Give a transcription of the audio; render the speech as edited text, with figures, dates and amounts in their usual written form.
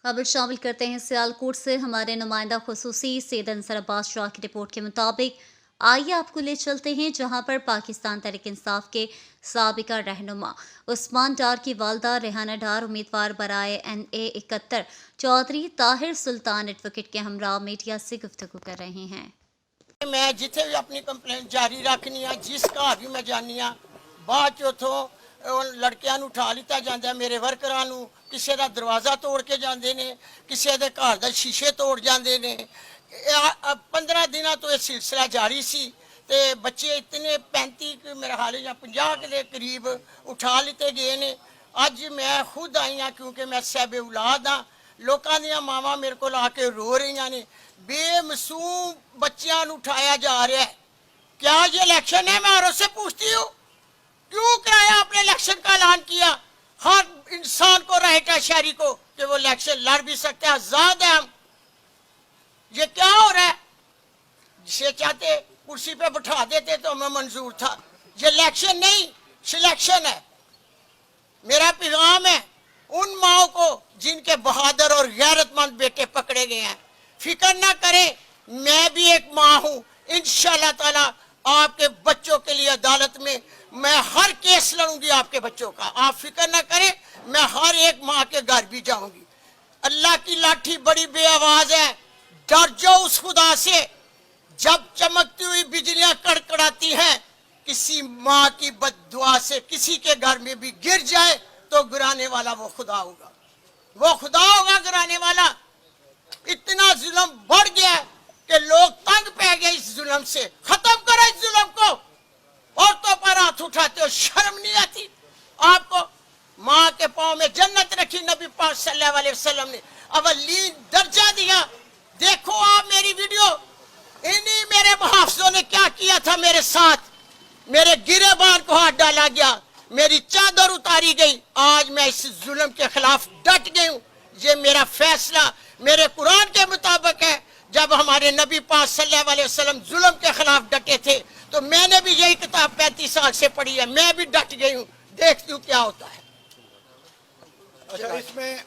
खबर शामिल करते हैं सियालकोट से। हमारे नुमाइंदा खुसूसी सैयद अंसर अब्बास शाह की रिपोर्ट के मुताबिक आइए आपको ले चलते हैं जहां पर पाकिस्तान तहरीक इंसाफ के साबिका रहनुमा उस्मान डार की वालदा रेहाना डार उम्मीदवार बराए NA 71 चौधरी ताहिर सुल्तान एडवोकेट के हमरा मीडिया से गुफ्तगू कर रहे हैं। मैं जिथे भी अपनी कंप्लेंट जारी रखनी है, जिस घर भी मैं जानी हाँ, बाद चौथों लड़कियां नूं उठा लिता जाता है, मेरे वर्करां नूं किसी का दरवाज़ा तोड़ के जाते हैं, किसी के घर के शीशे तोड़ जाते हैं। 15 दिनों तो यह सिलसिला जारी सी ते बच्चे इतने 35 मेरे हाल या 50 के करीब उठा लिते गए ने। अज मैं खुद आई हाँ क्योंकि मैं साहिब औलाद हाँ। लोगों दी मावां मेरे को आके रो रही ने, बेमसूम बच्चियां नूं उठाया जा रहा है। क्या ये इलेक्शन है? मैं औरों से पूछती हूँ, क्यों कराया आपने इलेक्शन का ऐलान किया? हर इंसान को राइट है शहरी को कि वो इलेक्शन लड़ भी सकते हैं, आजाद है हम। ये क्या हो रहा है? जिसे चाहते कुर्सी पे बिठा देते तो हमें मंजूर था। ये इलेक्शन नहीं, सिलेक्शन है। मेरा पैगाम है उन माओ को जिनके बहादुर और गैरतमंद बेटे पकड़े गए हैं, फिक्र ना करें, मैं भी एक माँ हूँ। इंशाल्लाह ताला आपके बच्चों के लिए अदालत में मैं हर केस लड़ूंगी आपके बच्चों का। आप फिक्र ना करें, मैं हर एक माँ के घर भी जाऊंगी। अल्लाह की लाठी बड़ी बेआवाज है, डर जाओ उस खुदा से। जब चमकती हुई बिजलियां कड़कड़ाती हैं, किसी माँ की बद्दुआ से किसी के घर में भी गिर जाए तो गिराने वाला वो खुदा होगा, वो खुदा होगा गिराने वाला। इतना जुल्म बढ़ गया कि लोग तंग पै गए इस जुल्म से। खत्म करो इस जुल्म को। औरतों पर हाथ उठाते हो, शर्म नहीं आती आपको? माँ के पाँव में जन्नत रखी नबी पाक सल्लल्लाहु अलैहि वसल्लम ने, अवलीन दर्जा दिया। देखो आप मेरी वीडियो, इन्हीं मेरे मुहाफिजों ने क्या किया था मेरे साथ। मेरे गिरेबान को हाथ डाला गया, मेरी चादर उतारी गई। आज मैं इस जुल्म के खिलाफ डट गई हूँ। ये मेरा फैसला मेरे कुरान के मुताबिक है। जब हमारे नबी पाक सल्लल्लाहु अलैहि वसल्लम जुल्म के खिलाफ डटे थे तो मैंने भी यही किताब 35 साल से पढ़ी है। मैं भी डट गई हूँ, देखती हूँ क्या होता है। अच्छा, इसमें